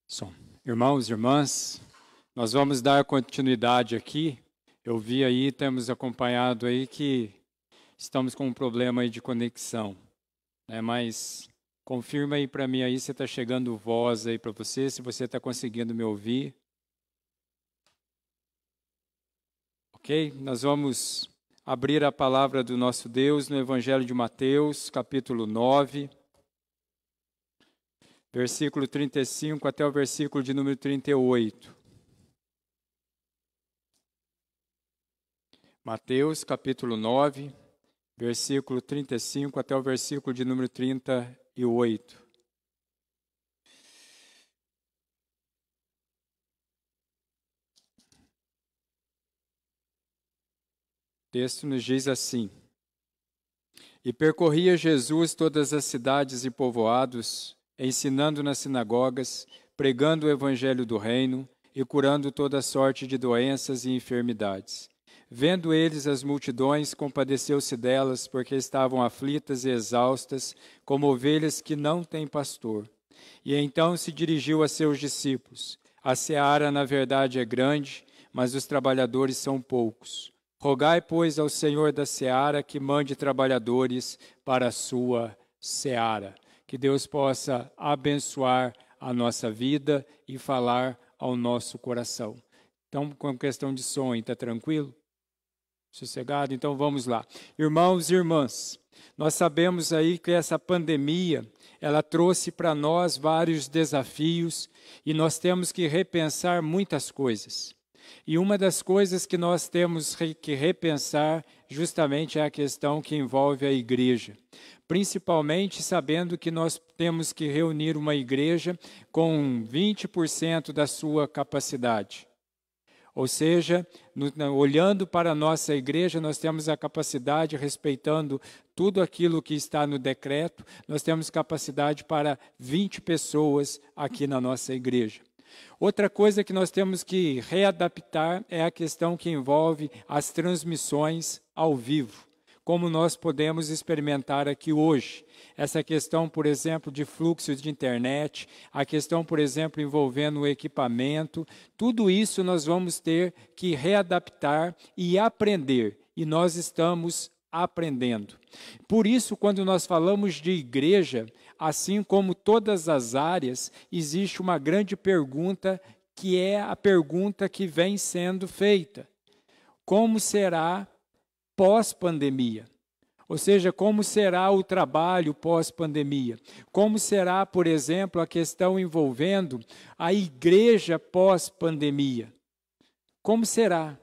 Som. Irmãos e irmãs, nós vamos dar continuidade aqui. Eu vi aí, temos acompanhado aí que estamos com um problema aí de conexão, né? Mas confirma aí para mim aí se está chegando voz aí para você, se você está conseguindo me ouvir. Ok? Nós vamos abrir a palavra do nosso Deus no Evangelho de Mateus, capítulo 9. Versículo 35 até o versículo de número 38. Mateus, capítulo 9, versículo 35 até o versículo de número 38. O texto nos diz assim: E percorria Jesus todas as cidades e povoados, ensinando nas sinagogas, pregando o evangelho do reino e curando toda sorte de doenças e enfermidades. Vendo eles as multidões, compadeceu-se delas, porque estavam aflitas e exaustas, como ovelhas que não têm pastor. E então se dirigiu a seus discípulos: A seara, na verdade, é grande, mas os trabalhadores são poucos. Rogai, pois, ao Senhor da seara que mande trabalhadores para a sua seara. Que Deus possa abençoar a nossa vida e falar ao nosso coração. Então, com questão de som, está tranquilo? Sossegado? Então vamos lá. Irmãos e irmãs, nós sabemos aí que essa pandemia, ela trouxe para nós vários desafios e nós temos que repensar muitas coisas. E uma das coisas que nós temos que repensar justamente é a questão que envolve a igreja. Principalmente sabendo que nós temos que reunir uma igreja com 20% da sua capacidade. Ou seja, olhando para a nossa igreja, nós temos a capacidade, respeitando tudo aquilo que está no decreto, nós temos capacidade para 20 pessoas aqui na nossa igreja. Outra coisa que nós temos que readaptar é a questão que envolve as transmissões ao vivo, como nós podemos experimentar aqui hoje. Essa questão, por exemplo, de fluxo de internet, a questão, por exemplo, envolvendo o equipamento, tudo isso nós vamos ter que readaptar e aprender, e nós estamos aprendendo. Por isso, quando nós falamos de igreja, assim como todas as áreas, existe uma grande pergunta, que é a pergunta que vem sendo feita: como será pós-pandemia? Ou seja, como será o trabalho pós-pandemia? Como será, por exemplo, a questão envolvendo a igreja pós-pandemia? Como será?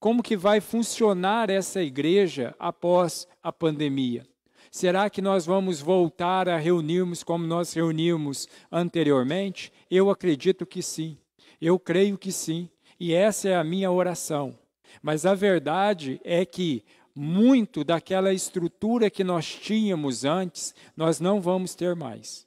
Como que vai funcionar essa igreja após a pandemia? Será que nós vamos voltar a reunirmos como nós reunimos anteriormente? Eu acredito que sim. Eu creio que sim. E essa é a minha oração. Mas a verdade é que muito daquela estrutura que nós tínhamos antes, nós não vamos ter mais.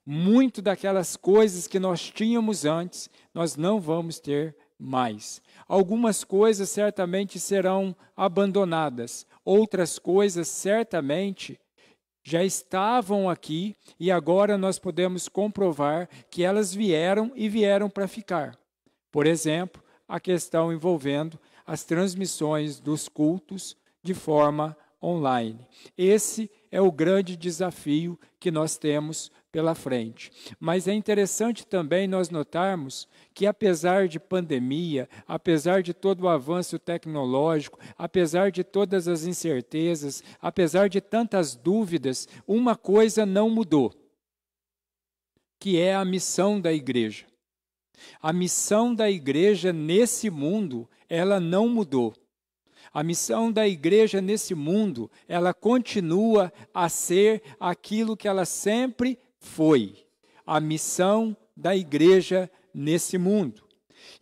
Muito daquelas coisas que nós tínhamos antes, nós não vamos ter mais. Algumas coisas certamente serão abandonadas, outras coisas certamente já estavam aqui e agora nós podemos comprovar que elas vieram e vieram para ficar. Por exemplo, a questão envolvendo as transmissões dos cultos de forma online. Esse é o grande desafio que nós temos pela frente. Mas é interessante também nós notarmos que, apesar de pandemia, apesar de todo o avanço tecnológico, apesar de todas as incertezas, apesar de tantas dúvidas, uma coisa não mudou, que é a missão da igreja. A missão da igreja nesse mundo, ela não mudou. A missão da igreja nesse mundo, ela continua a ser aquilo que ela sempre foi. A missão da igreja nesse mundo.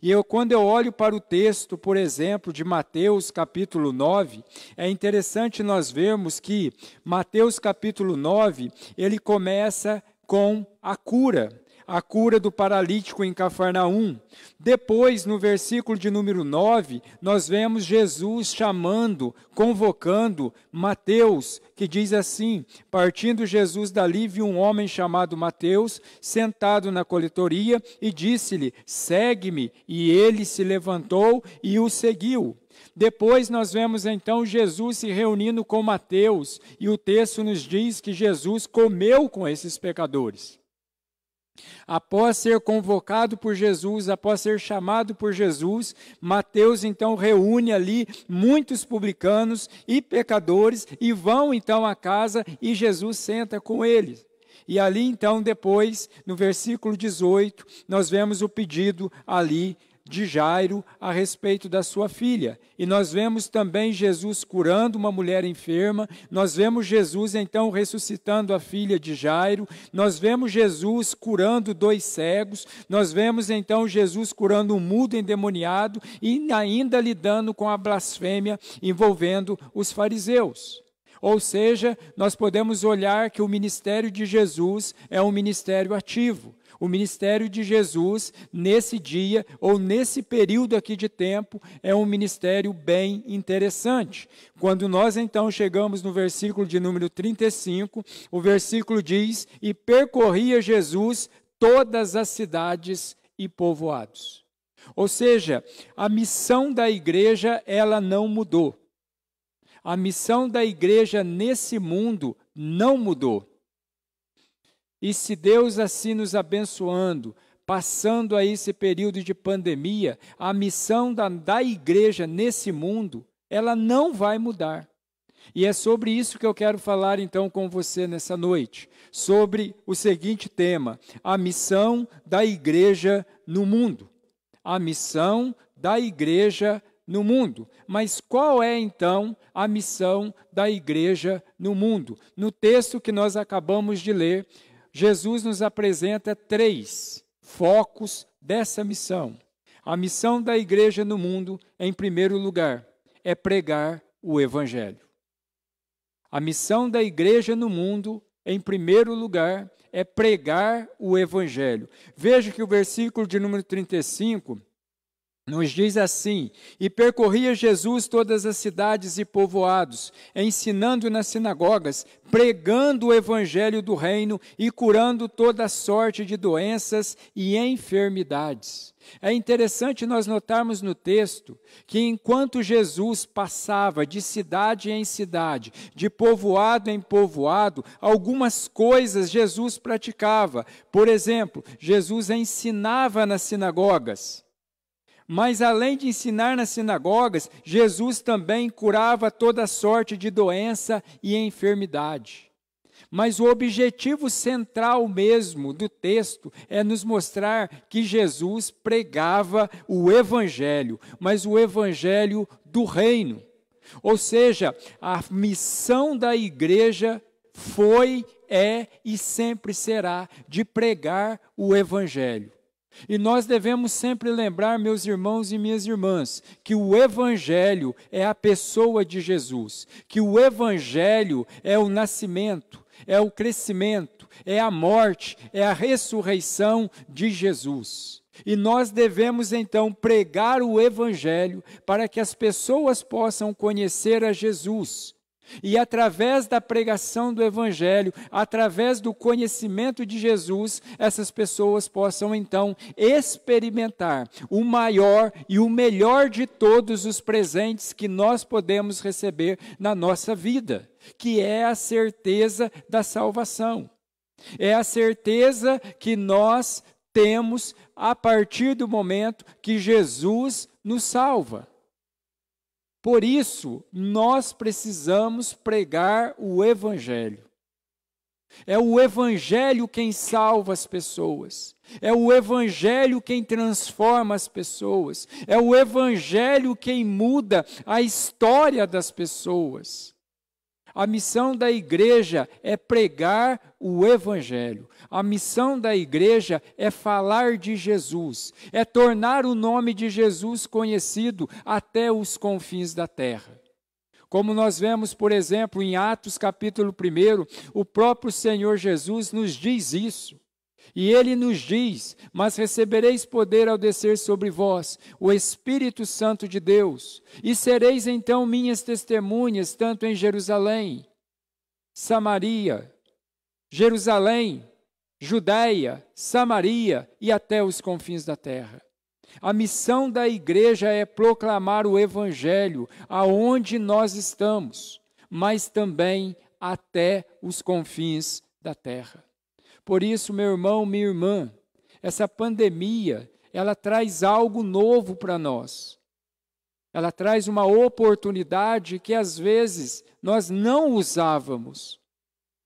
E quando eu olho para o texto, por exemplo, de Mateus capítulo 9, é interessante nós vermos que Mateus capítulo 9, ele começa com a cura. a cura do paralítico em Cafarnaum. Depois, no versículo de número 9, nós vemos Jesus chamando, convocando Mateus, que diz assim: partindo Jesus dali, viu um homem chamado Mateus, sentado na coletoria, e disse-lhe: segue-me. E ele se levantou e o seguiu. Depois nós vemos então Jesus se reunindo com Mateus, e o texto nos diz que Jesus comeu com esses pecadores. Após ser convocado por Jesus, após ser chamado por Jesus, Mateus então reúne ali muitos publicanos e pecadores e vão então à casa e Jesus senta com eles. E ali então depois, no versículo 18, nós vemos o pedido ali de Jairo a respeito da sua filha. E nós vemos também Jesus curando uma mulher enferma, nós vemos Jesus então ressuscitando a filha de Jairo, nós vemos Jesus curando 2 cegos, nós vemos então Jesus curando um mudo endemoniado e ainda lidando com a blasfêmia envolvendo os fariseus. Ou seja, nós podemos olhar que o ministério de Jesus é um ministério ativo. O ministério de Jesus, nesse dia, ou nesse período aqui de tempo, é um ministério bem interessante. Quando nós então chegamos no versículo de número 35, o versículo diz: e percorria Jesus todas as cidades e povoados. Ou seja, a missão da igreja, ela não mudou. A missão da igreja nesse mundo não mudou. E se Deus assim nos abençoando, passando aí esse período de pandemia, a missão da igreja nesse mundo, ela não vai mudar. E é sobre isso que eu quero falar então com você nessa noite, sobre o seguinte tema: a missão da igreja no mundo. A missão da igreja no mundo. Mas qual é então a missão da igreja no mundo? No texto que nós acabamos de ler, Jesus nos apresenta 3 focos dessa missão. A missão da igreja no mundo, em primeiro lugar, é pregar o evangelho. A missão da igreja no mundo, em primeiro lugar, é pregar o evangelho. Veja que o versículo de número 35 nos diz assim: e percorria Jesus todas as cidades e povoados, ensinando nas sinagogas, pregando o evangelho do reino e curando toda sorte de doenças e enfermidades. É interessante nós notarmos no texto que enquanto Jesus passava de cidade em cidade, de povoado em povoado, algumas coisas Jesus praticava. Por exemplo, Jesus ensinava nas sinagogas. Mas além de ensinar nas sinagogas, Jesus também curava toda sorte de doença e enfermidade. Mas o objetivo central mesmo do texto é nos mostrar que Jesus pregava o evangelho, mas o evangelho do reino. Ou seja, a missão da igreja foi, é e sempre será de pregar o evangelho. E nós devemos sempre lembrar, meus irmãos e minhas irmãs, que o evangelho é a pessoa de Jesus, que o evangelho é o nascimento, é o crescimento, é a morte, é a ressurreição de Jesus. E nós devemos então pregar o evangelho para que as pessoas possam conhecer a Jesus. E através da pregação do evangelho, através do conhecimento de Jesus, essas pessoas possam então experimentar o maior e o melhor de todos os presentes que nós podemos receber na nossa vida, que é a certeza da salvação. É a certeza que nós temos a partir do momento que Jesus nos salva. Por isso, nós precisamos pregar o evangelho. É o evangelho quem salva as pessoas. É o evangelho quem transforma as pessoas. É o evangelho quem muda a história das pessoas. A missão da igreja é pregar o evangelho. A missão da igreja é falar de Jesus, é tornar o nome de Jesus conhecido até os confins da terra. Como nós vemos, por exemplo, em Atos capítulo 1, o próprio Senhor Jesus nos diz isso, E ele nos diz: mas recebereis poder ao descer sobre vós o Espírito Santo de Deus, e sereis então minhas testemunhas, tanto em Jerusalém, Samaria, Jerusalém, Judéia, Samaria e até os confins da terra. A missão da igreja é proclamar o Evangelho aonde nós estamos, mas também até os confins da terra. Por isso, meu irmão, minha irmã, essa pandemia, ela traz algo novo para nós. Ela traz uma oportunidade que às vezes nós não usávamos,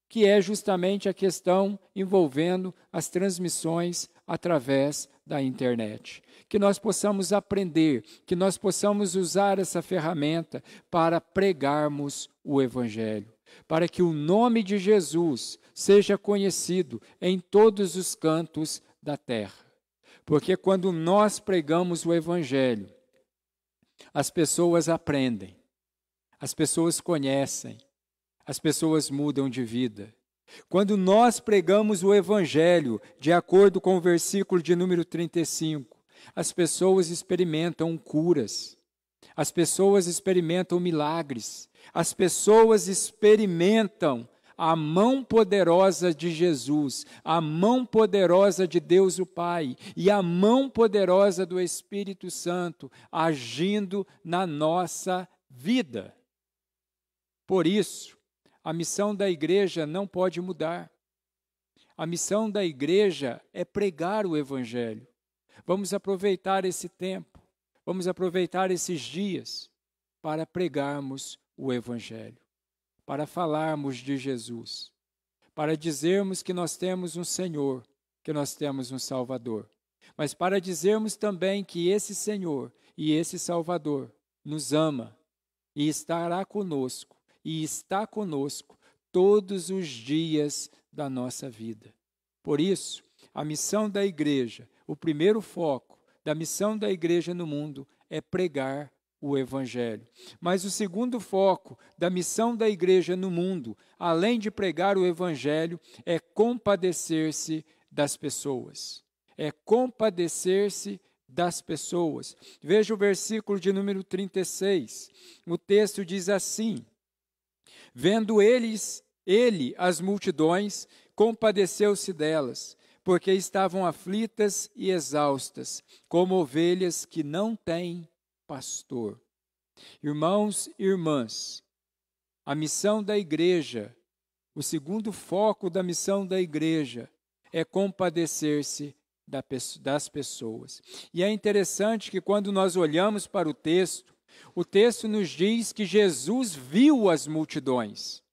que é justamente a questão envolvendo as transmissões através da internet. Que nós possamos aprender, que nós possamos usar essa ferramenta para pregarmos o Evangelho, para que o nome de Jesus seja conhecido em todos os cantos da terra. Porque quando nós pregamos o Evangelho, as pessoas aprendem, as pessoas conhecem, as pessoas mudam de vida. Quando nós pregamos o Evangelho, de acordo com o versículo de número 35, as pessoas experimentam curas, as pessoas experimentam milagres, as pessoas experimentam a mão poderosa de Jesus, a mão poderosa de Deus o Pai e a mão poderosa do Espírito Santo agindo na nossa vida. Por isso, a missão da igreja não pode mudar. A missão da igreja é pregar o Evangelho. Vamos aproveitar esse tempo, vamos aproveitar esses dias para pregarmos o Evangelho, para falarmos de Jesus, para dizermos que nós temos um Senhor, que nós temos um Salvador, mas para dizermos também que esse Senhor e esse Salvador nos ama e estará conosco, e está conosco todos os dias da nossa vida. Por isso, a missão da igreja, o primeiro foco da missão da igreja no mundo é pregar o Evangelho. Mas o segundo foco da missão da igreja no mundo, além de pregar o Evangelho, é compadecer-se das pessoas. É compadecer-se das pessoas. Veja o versículo de número 36. O texto diz assim: vendo ele as multidões, compadeceu-se delas, porque estavam aflitas e exaustas, como ovelhas que não têm pastor. Irmãos e irmãs, a missão da igreja, o segundo foco da missão da igreja é compadecer-se das pessoas. E é interessante que quando nós olhamos para o texto nos diz que Jesus viu as multidões.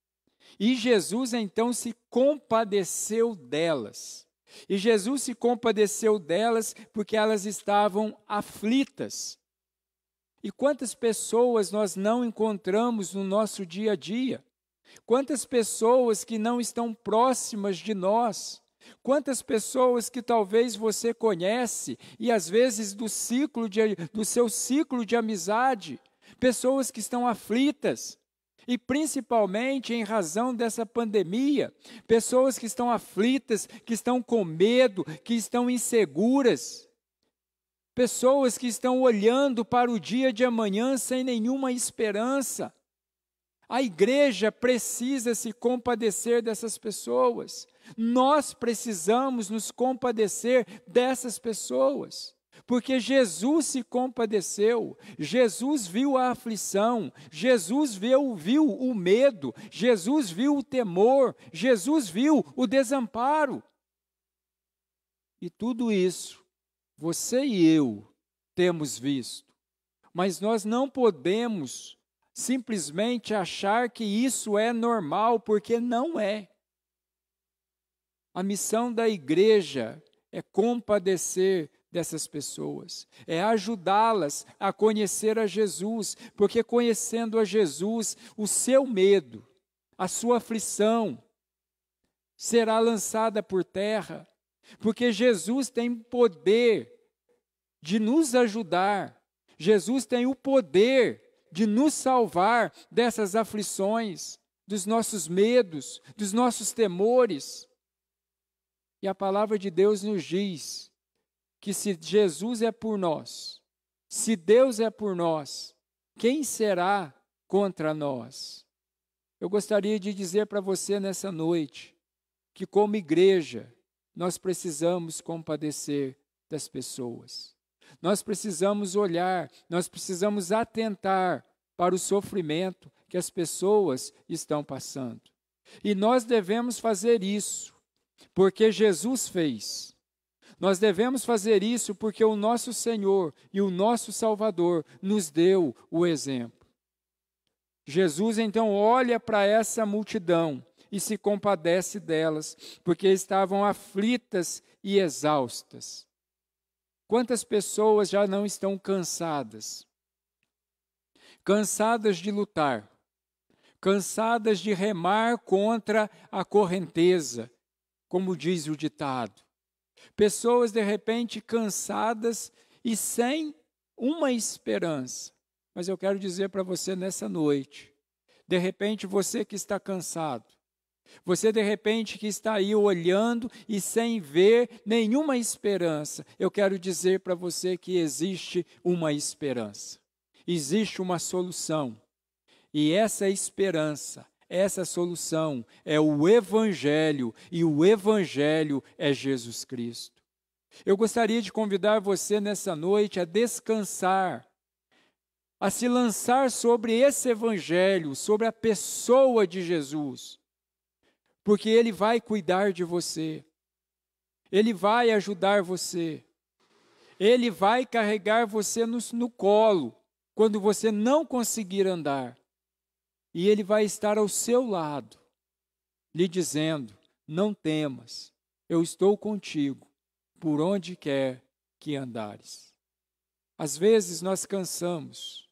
E Jesus então se compadeceu delas. E Jesus se compadeceu delas porque elas estavam aflitas. E quantas pessoas nós não encontramos no nosso dia a dia? Quantas pessoas que não estão próximas de nós? Quantas pessoas que talvez você conhece e às vezes do seu ciclo de amizade, pessoas que estão aflitas, e principalmente em razão dessa pandemia, pessoas que estão aflitas, que estão com medo, que estão inseguras, pessoas que estão olhando para o dia de amanhã sem nenhuma esperança. A igreja precisa se compadecer dessas pessoas. Nós precisamos nos compadecer dessas pessoas. Porque Jesus se compadeceu, Jesus viu a aflição, Jesus viu o medo, Jesus viu o temor, Jesus viu o desamparo. E tudo isso, você e eu temos visto. Mas nós não podemos simplesmente achar que isso é normal, porque não é. A missão da igreja é compadecer dessas pessoas, é ajudá-las a conhecer a Jesus, porque conhecendo a Jesus, o seu medo, a sua aflição será lançada por terra, porque Jesus tem poder de nos ajudar, Jesus tem o poder de nos salvar dessas aflições, dos nossos medos, dos nossos temores. E a palavra de Deus nos diz que se Jesus é por nós, se Deus é por nós, quem será contra nós? Eu gostaria de dizer para você nessa noite que, como igreja, nós precisamos compadecer das pessoas. Nós precisamos olhar, nós precisamos atentar para o sofrimento que as pessoas estão passando. E nós devemos fazer isso, porque Jesus fez. Nós devemos fazer isso porque o nosso Senhor e o nosso Salvador nos deu o exemplo. Jesus então olha para essa multidão e se compadece delas, porque estavam aflitas e exaustas. Quantas pessoas já não estão cansadas? Cansadas de lutar, cansadas de remar contra a correnteza, como diz o ditado. Pessoas, de repente, cansadas e sem uma esperança. Mas eu quero dizer para você nessa noite, de repente você que está cansado, você de repente que está aí olhando e sem ver nenhuma esperança, eu quero dizer para você que existe uma esperança, existe uma solução. E essa esperança, essa solução é o Evangelho, e o Evangelho é Jesus Cristo. Eu gostaria de convidar você nessa noite a descansar, a se lançar sobre esse Evangelho, sobre a pessoa de Jesus, porque Ele vai cuidar de você, Ele vai ajudar você, Ele vai carregar você no colo, quando você não conseguir andar. E Ele vai estar ao seu lado, lhe dizendo: não temas, eu estou contigo, por onde quer que andares. Às vezes nós cansamos,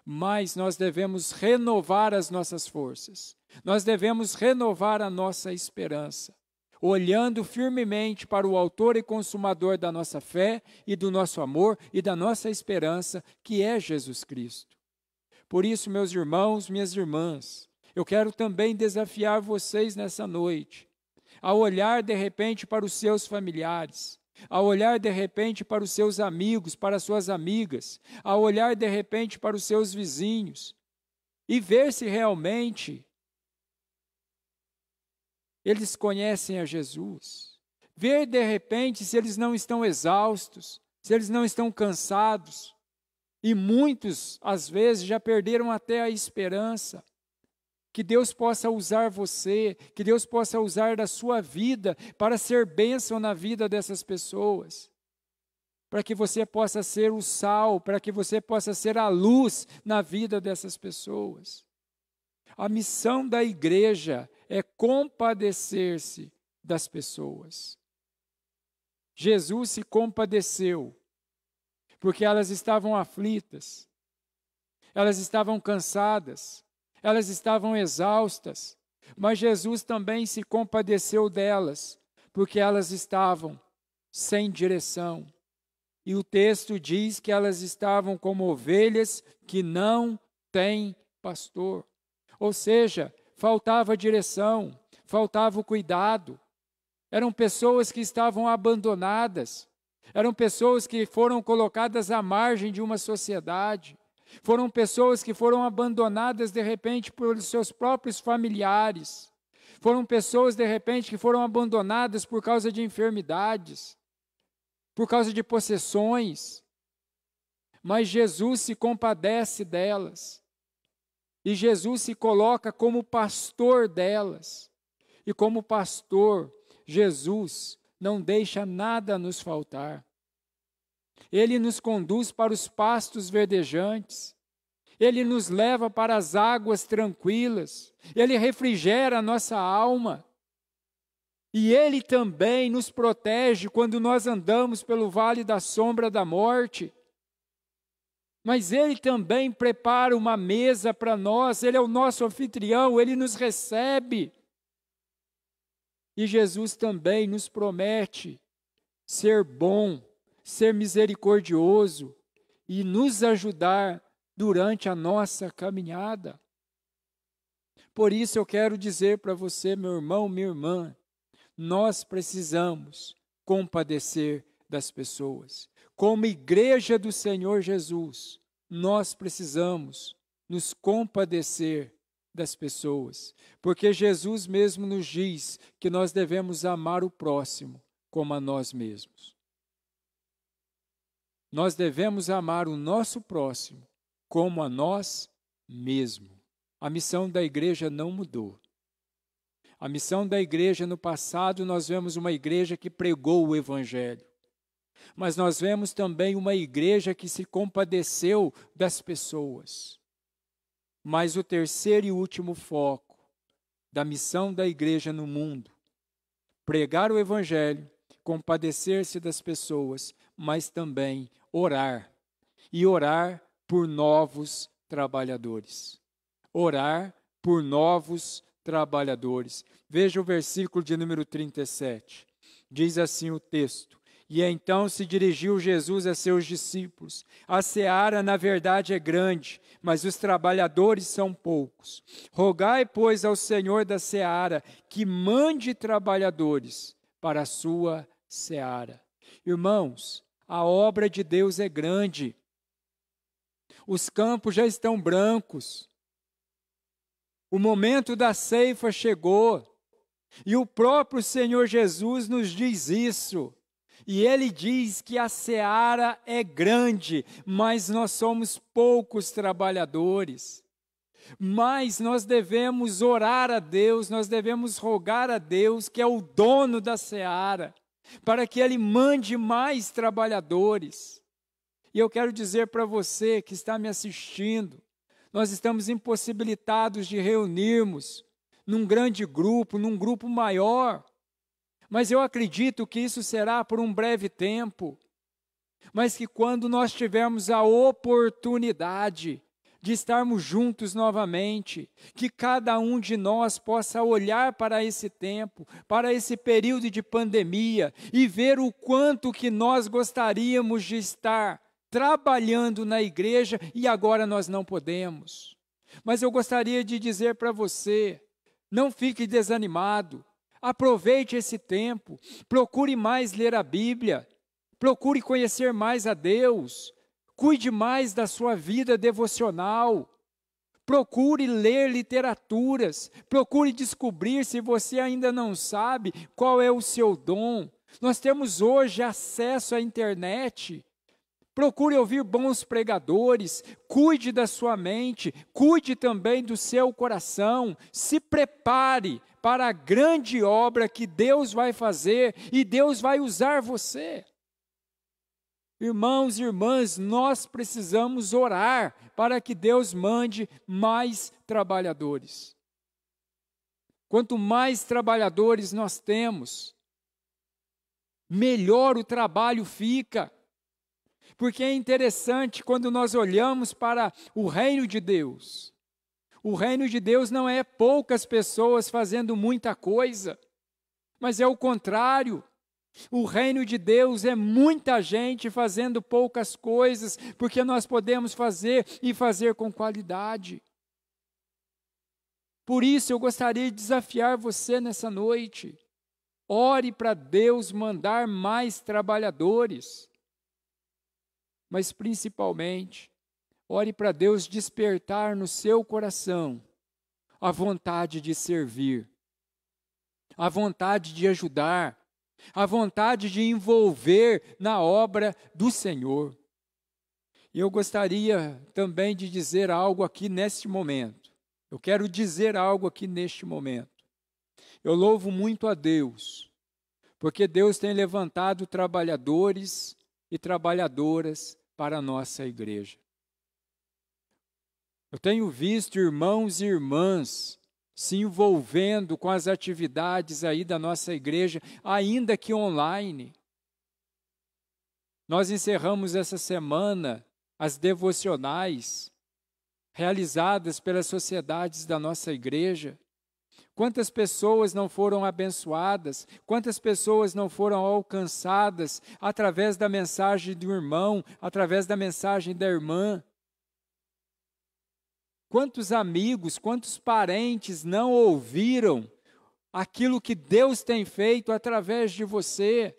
mas nós devemos renovar as nossas forças, nós devemos renovar a nossa esperança, olhando firmemente para o autor e consumador da nossa fé e do nosso amor e da nossa esperança, que é Jesus Cristo. Por isso, meus irmãos, minhas irmãs, eu quero também desafiar vocês nessa noite, a olhar de repente para os seus familiares, a olhar de repente para os seus amigos, para as suas amigas, a olhar de repente para os seus vizinhos e ver se realmente eles conhecem a Jesus. Ver de repente se eles não estão exaustos, se eles não estão cansados. E muitos, às vezes, já perderam até a esperança. Que Deus possa usar você, que Deus possa usar da sua vida para ser bênção na vida dessas pessoas. Para que você possa ser o sal, para que você possa ser a luz na vida dessas pessoas. A missão da igreja é compadecer-se das pessoas. Jesus se compadeceu, porque elas estavam aflitas, elas estavam cansadas, elas estavam exaustas, mas Jesus também se compadeceu delas, porque elas estavam sem direção. E o texto diz que elas estavam como ovelhas que não têm pastor. Ou seja, faltava direção, faltava o cuidado. Eram pessoas que estavam abandonadas. Eram pessoas que foram colocadas à margem de uma sociedade. Foram pessoas que foram abandonadas de repente por seus próprios familiares. Foram pessoas de repente que foram abandonadas por causa de enfermidades, por causa de possessões. Mas Jesus se compadece delas. E Jesus se coloca como pastor delas. E como pastor, Jesus não deixa nada nos faltar. Ele nos conduz para os pastos verdejantes. Ele nos leva para as águas tranquilas. Ele refrigera a nossa alma. E Ele também nos protege quando nós andamos pelo vale da sombra da morte. Mas Ele também prepara uma mesa para nós. Ele é o nosso anfitrião, Ele nos recebe. E Jesus também nos promete ser bom, ser misericordioso e nos ajudar durante a nossa caminhada. Por isso eu quero dizer para você, meu irmão, minha irmã, nós precisamos compadecer das pessoas. Como igreja do Senhor Jesus, nós precisamos nos compadecer das pessoas, porque Jesus mesmo nos diz que nós devemos amar o próximo como a nós mesmos. Nós devemos amar o nosso próximo como a nós mesmos. A missão da igreja não mudou. A missão da igreja no passado, nós vemos uma igreja que pregou o evangelho. Mas nós vemos também uma igreja que se compadeceu das pessoas. Mas o terceiro e último foco da missão da igreja no mundo, pregar o evangelho, compadecer-se das pessoas, mas também orar. E orar por novos trabalhadores. Orar por novos trabalhadores. Veja o versículo de número 37. Diz assim o texto: E então se dirigiu Jesus a seus discípulos. A seara, na verdade, é grande, mas os trabalhadores são poucos. Rogai, pois, ao Senhor da seara que mande trabalhadores para a sua seara. Irmãos, a obra de Deus é grande. Os campos já estão brancos. O momento da ceifa chegou. E o próprio Senhor Jesus nos diz isso. E Ele diz que a seara é grande, mas nós somos poucos trabalhadores. Mas nós devemos orar a Deus, nós devemos rogar a Deus, que é o dono da seara, para que Ele mande mais trabalhadores. E eu quero dizer para você que está me assistindo, nós estamos impossibilitados de reunirmos num grande grupo, num grupo maior. Mas eu acredito que isso será por um breve tempo. Mas que quando nós tivermos a oportunidade de estarmos juntos novamente, que cada um de nós possa olhar para esse tempo, para esse período de pandemia e ver o quanto que nós gostaríamos de estar trabalhando na igreja e agora nós não podemos. Mas eu gostaria de dizer para você, não fique desanimado, aproveite esse tempo, procure mais ler a Bíblia, procure conhecer mais a Deus, cuide mais da sua vida devocional, procure ler literaturas, procure descobrir se você ainda não sabe qual é o seu dom. Nós temos hoje acesso à internet. Procure ouvir bons pregadores, cuide da sua mente, cuide também do seu coração, se prepare para a grande obra que Deus vai fazer e Deus vai usar você. Irmãos e irmãs, nós precisamos orar para que Deus mande mais trabalhadores. Quanto mais trabalhadores nós temos, melhor o trabalho fica. Porque é interessante quando nós olhamos para o reino de Deus. O reino de Deus não é poucas pessoas fazendo muita coisa, mas é o contrário. O reino de Deus é muita gente fazendo poucas coisas, porque nós podemos fazer e fazer com qualidade. Por isso eu gostaria de desafiar você nessa noite. Ore para Deus mandar mais trabalhadores. Mas principalmente, ore para Deus despertar no seu coração a vontade de servir, a vontade de ajudar, a vontade de envolver na obra do Senhor. E eu gostaria também de dizer algo aqui neste momento. Eu quero dizer algo aqui neste momento. Eu louvo muito a Deus, porque Deus tem levantado trabalhadores e trabalhadoras para a nossa igreja. Eu tenho visto irmãos e irmãs se envolvendo com as atividades aí da nossa igreja, ainda que online. Nós encerramos essa semana as devocionais realizadas pelas sociedades da nossa igreja. Quantas pessoas não foram abençoadas, quantas pessoas não foram alcançadas através da mensagem do irmão, através da mensagem da irmã. Quantos amigos, quantos parentes não ouviram aquilo que Deus tem feito através de você.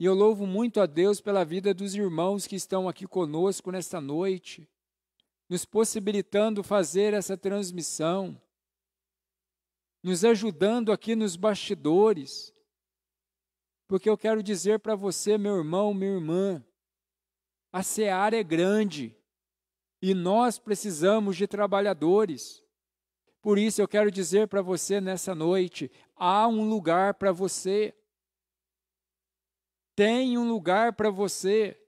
E eu louvo muito a Deus pela vida dos irmãos que estão aqui conosco nesta noite, nos possibilitando fazer essa transmissão, nos ajudando aqui nos bastidores, porque eu quero dizer para você, meu irmão, minha irmã, a seara é grande e nós precisamos de trabalhadores. Por isso eu quero dizer para você nessa noite, há um lugar para você. Tem um lugar para você.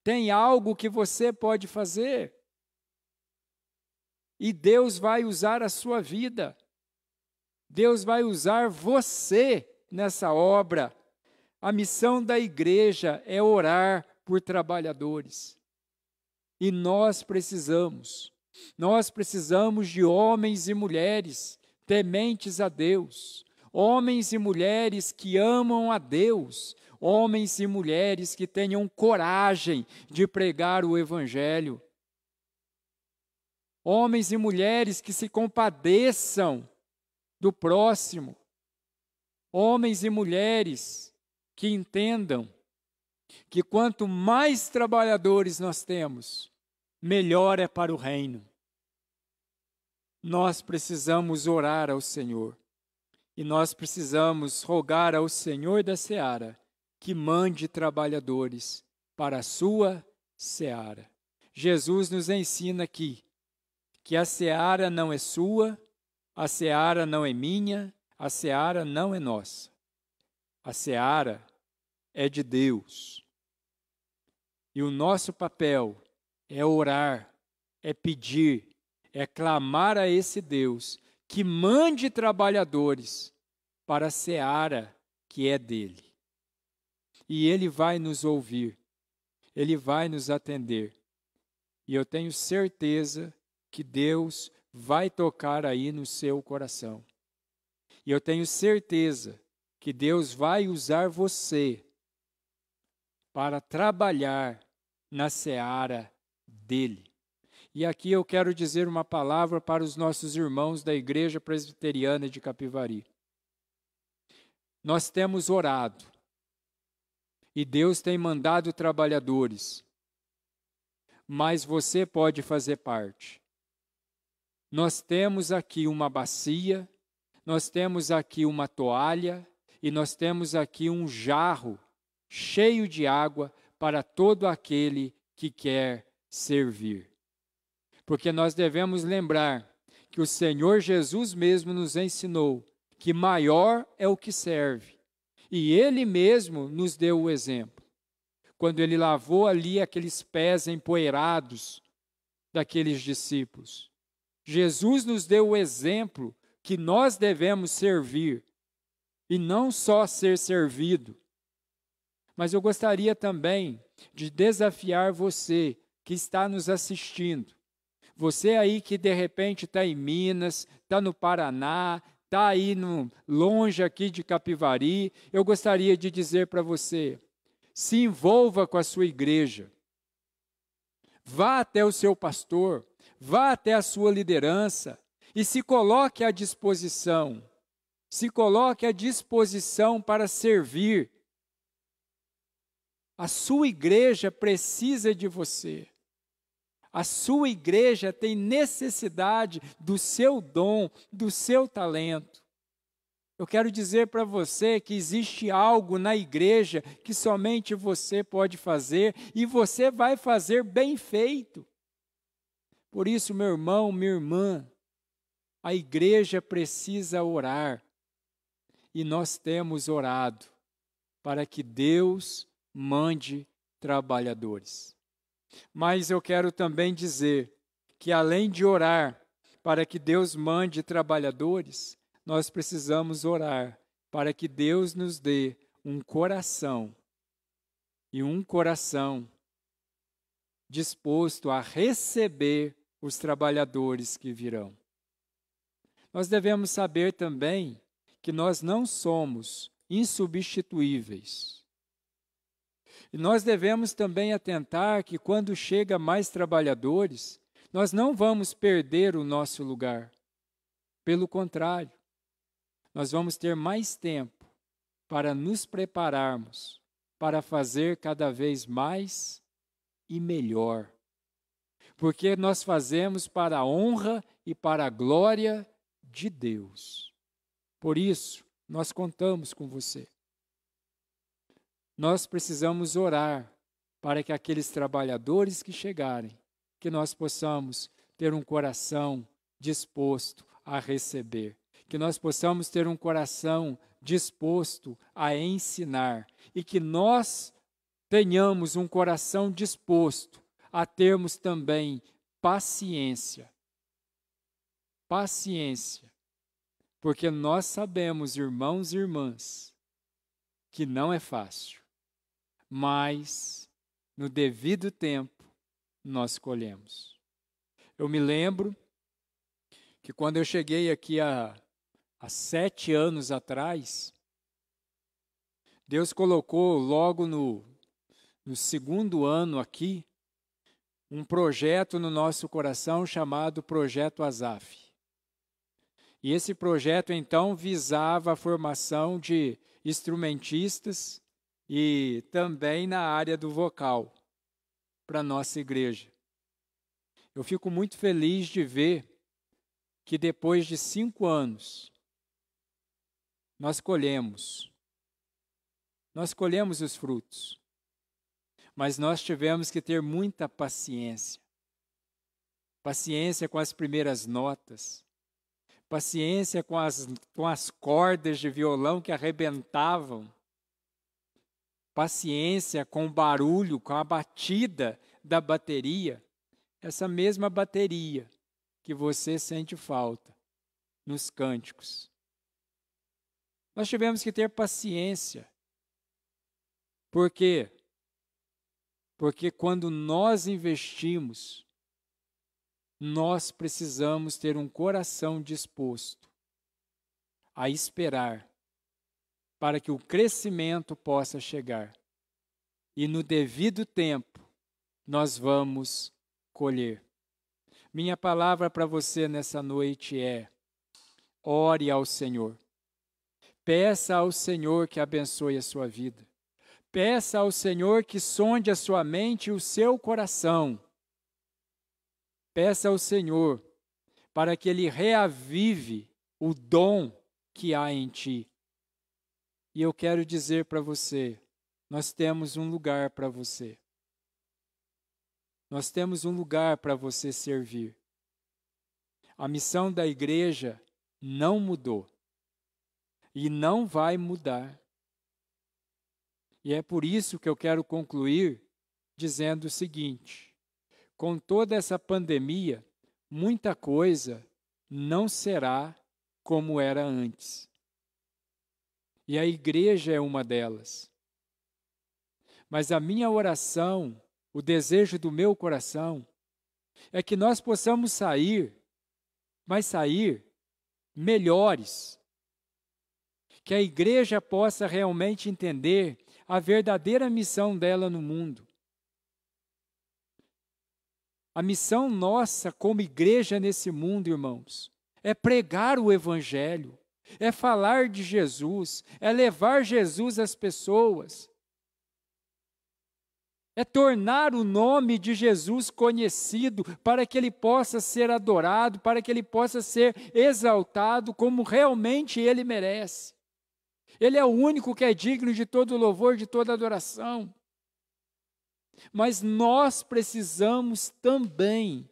Tem algo que você pode fazer. E Deus vai usar a sua vida. Deus vai usar você nessa obra. A missão da igreja é orar por trabalhadores. E nós precisamos de homens e mulheres tementes a Deus, homens e mulheres que amam a Deus, homens e mulheres que tenham coragem de pregar o Evangelho, homens e mulheres que se compadeçam do próximo, homens e mulheres que entendam que quanto mais trabalhadores nós temos, melhor é para o reino. Nós precisamos orar ao Senhor. E nós precisamos rogar ao Senhor da seara que mande trabalhadores para a sua seara. Jesus nos ensina aqui que a seara não é sua, a seara não é minha, a seara não é nossa. A seara é de Deus. E o nosso papel é orar, é pedir, é clamar a esse Deus que mande trabalhadores para a seara que é dele. E ele vai nos ouvir, ele vai nos atender. E eu tenho certeza que Deus vai tocar aí no seu coração. E eu tenho certeza que Deus vai usar você para trabalhar na seara dele. E aqui eu quero dizer uma palavra para os nossos irmãos da Igreja Presbiteriana de Capivari. Nós temos orado e Deus tem mandado trabalhadores, mas você pode fazer parte. Nós temos aqui uma bacia, nós temos aqui uma toalha e nós temos aqui um jarro cheio de água para todo aquele que quer servir. Porque nós devemos lembrar que o Senhor Jesus mesmo nos ensinou que maior é o que serve. E Ele mesmo nos deu o exemplo. Quando Ele lavou ali aqueles pés empoeirados daqueles discípulos. Jesus nos deu o exemplo que nós devemos servir. E não só ser servido. Mas eu gostaria também de desafiar você que está nos assistindo. Você aí que de repente está em Minas, está no Paraná, está aí longe aqui de Capivari, eu gostaria de dizer para você, se envolva com a sua igreja. Vá até o seu pastor, vá até a sua liderança e se coloque à disposição. Se coloque à disposição para servir. A sua igreja precisa de você. A sua igreja tem necessidade do seu dom, do seu talento. Eu quero dizer para você que existe algo na igreja que somente você pode fazer e você vai fazer bem feito. Por isso, meu irmão, minha irmã, a igreja precisa orar. E nós temos orado para que Deus mande trabalhadores. Mas eu quero também dizer que além de orar para que Deus mande trabalhadores, nós precisamos orar para que Deus nos dê um coração disposto a receber os trabalhadores que virão. Nós devemos saber também que nós não somos insubstituíveis. E nós devemos também atentar que quando chega mais trabalhadores, nós não vamos perder o nosso lugar. Pelo contrário, nós vamos ter mais tempo para nos prepararmos para fazer cada vez mais e melhor. Porque nós fazemos para a honra e para a glória de Deus. Por isso, nós contamos com você. Nós precisamos orar para que aqueles trabalhadores que chegarem, que nós possamos ter um coração disposto a receber, que nós possamos ter um coração disposto a ensinar e que nós tenhamos um coração disposto a termos também paciência. Paciência, porque nós sabemos, irmãos e irmãs, que não é fácil, mas no devido tempo nós colhemos. Eu me lembro que quando eu cheguei aqui há 7 anos atrás, Deus colocou logo no 2º ano aqui, um projeto no nosso coração chamado Projeto Asaf. E esse projeto, então, visava a formação de instrumentistas e também na área do vocal para a nossa igreja. Eu fico muito feliz de ver que depois de 5 anos, nós colhemos os frutos. Mas nós tivemos que ter muita paciência. Paciência com as primeiras notas. Paciência com as cordas de violão que arrebentavam. Paciência com o barulho, com a batida da bateria. Essa mesma bateria que você sente falta nos cânticos. Nós tivemos que ter paciência. Por quê? Porque quando nós investimos, nós precisamos ter um coração disposto a esperar para que o crescimento possa chegar. E no devido tempo, nós vamos colher. Minha palavra para você nessa noite é: ore ao Senhor. Peça ao Senhor que abençoe a sua vida. Peça ao Senhor que sonde a sua mente e o seu coração. Peça ao Senhor para que Ele reavive o dom que há em ti. E eu quero dizer para você, nós temos um lugar para você. Nós temos um lugar para você servir. A missão da igreja não mudou e não vai mudar. E é por isso que eu quero concluir dizendo o seguinte: com toda essa pandemia, muita coisa não será como era antes. E a igreja é uma delas. Mas a minha oração, o desejo do meu coração, é que nós possamos sair, mas sair melhores. Que a igreja possa realmente entender a verdadeira missão dela no mundo. A missão nossa como igreja nesse mundo, irmãos, é pregar o Evangelho, é falar de Jesus, é levar Jesus às pessoas, é tornar o nome de Jesus conhecido para que ele possa ser adorado, para que ele possa ser exaltado como realmente ele merece. Ele é o único que é digno de todo louvor, de toda adoração. Mas nós precisamos também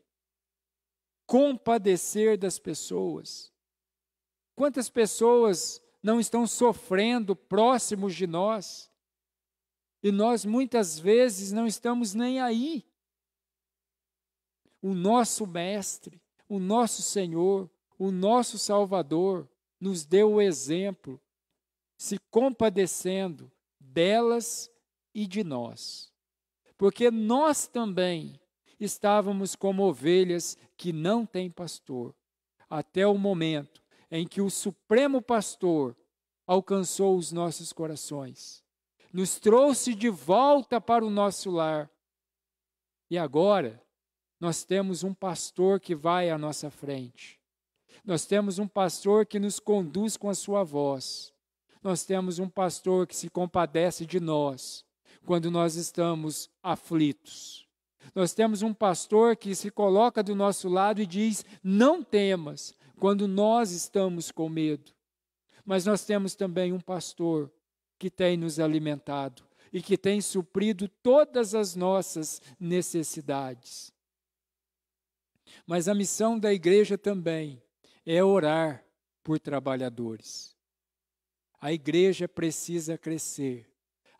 compadecer das pessoas. Quantas pessoas não estão sofrendo próximos de nós? E nós muitas vezes não estamos nem aí. O nosso Mestre, o nosso Senhor, o nosso Salvador nos deu o exemplo, se compadecendo delas e de nós. Porque nós também estávamos como ovelhas que não têm pastor, até o momento em que o Supremo Pastor alcançou os nossos corações, nos trouxe de volta para o nosso lar. E agora nós temos um pastor que vai à nossa frente, Nós temos um pastor que nos conduz com a sua voz. Nós temos um pastor que se compadece de nós quando nós estamos aflitos. Nós temos um pastor que se coloca do nosso lado e diz: não temas, quando nós estamos com medo. Mas nós temos também um pastor que tem nos alimentado e que tem suprido todas as nossas necessidades. Mas a missão da igreja também é orar por trabalhadores. A igreja precisa crescer.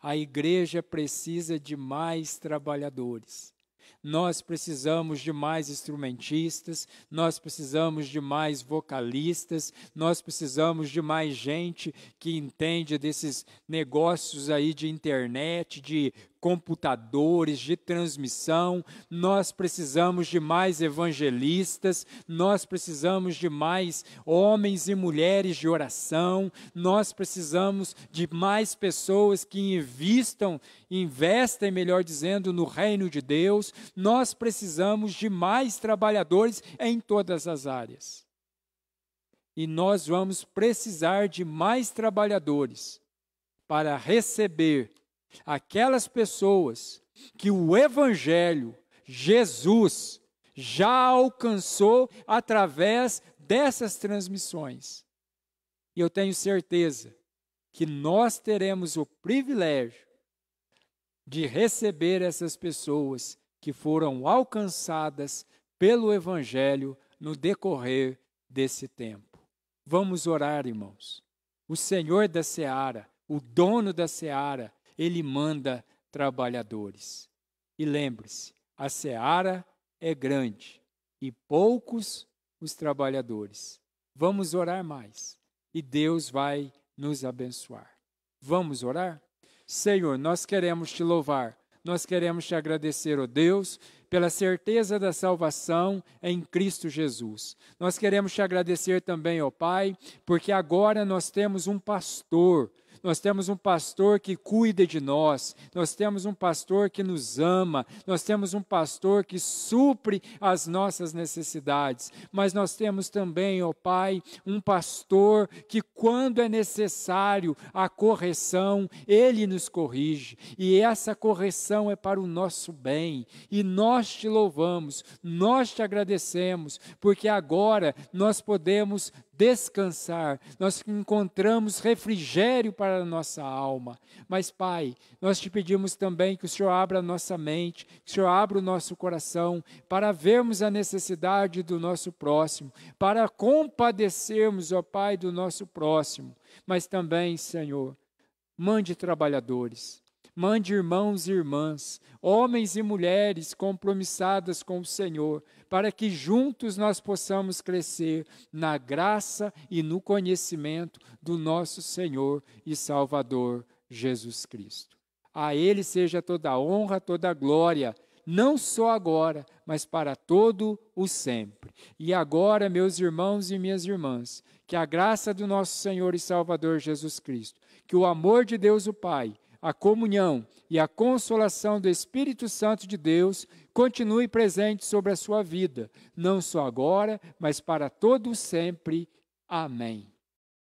A igreja precisa de mais trabalhadores. Nós precisamos de mais instrumentistas, nós precisamos de mais vocalistas, nós precisamos de mais gente que entende desses negócios aí de internet, de computadores, de transmissão. Nós precisamos de mais evangelistas, nós precisamos de mais homens e mulheres de oração, nós precisamos de mais pessoas que investem, melhor dizendo, no reino de Deus. Nós precisamos de mais trabalhadores em todas as áreas. E nós vamos precisar de mais trabalhadores para receber aquelas pessoas que o Evangelho, Jesus, já alcançou através dessas transmissões. E eu tenho certeza que nós teremos o privilégio de receber essas pessoas que foram alcançadas pelo Evangelho no decorrer desse tempo. Vamos orar, irmãos. O Senhor da seara, o dono da seara, Ele manda trabalhadores. E lembre-se, a seara é grande e poucos os trabalhadores. Vamos orar mais e Deus vai nos abençoar. Vamos orar? Senhor, nós queremos te louvar, nós queremos te agradecer, ó Deus, pela certeza da salvação em Cristo Jesus. Nós queremos te agradecer também, ó Pai, porque agora nós temos um pastor. Nós temos um pastor que cuida de nós, nós temos um pastor que nos ama, nós temos um pastor que supre as nossas necessidades, mas nós temos também, ó Pai, um pastor que quando é necessário a correção, ele nos corrige, e essa correção é para o nosso bem, e nós te louvamos, nós te agradecemos, porque agora nós podemos descansar, nós encontramos refrigério para a nossa alma. Mas, Pai, nós te pedimos também que o Senhor abra a nossa mente, que o Senhor abra o nosso coração, para vermos a necessidade do nosso próximo, para compadecermos, ó Pai, do nosso próximo. Mas também, Senhor, mande trabalhadores. Mande irmãos e irmãs, homens e mulheres compromissadas com o Senhor, para que juntos nós possamos crescer na graça e no conhecimento do nosso Senhor e Salvador Jesus Cristo. A Ele seja toda a honra, toda a glória, não só agora, mas para todo o sempre. E agora, meus irmãos e minhas irmãs, que a graça do nosso Senhor e Salvador Jesus Cristo, que o amor de Deus o Pai, a comunhão e a consolação do Espírito Santo de Deus continue presente sobre a sua vida, não só agora, mas para todo sempre. Amém.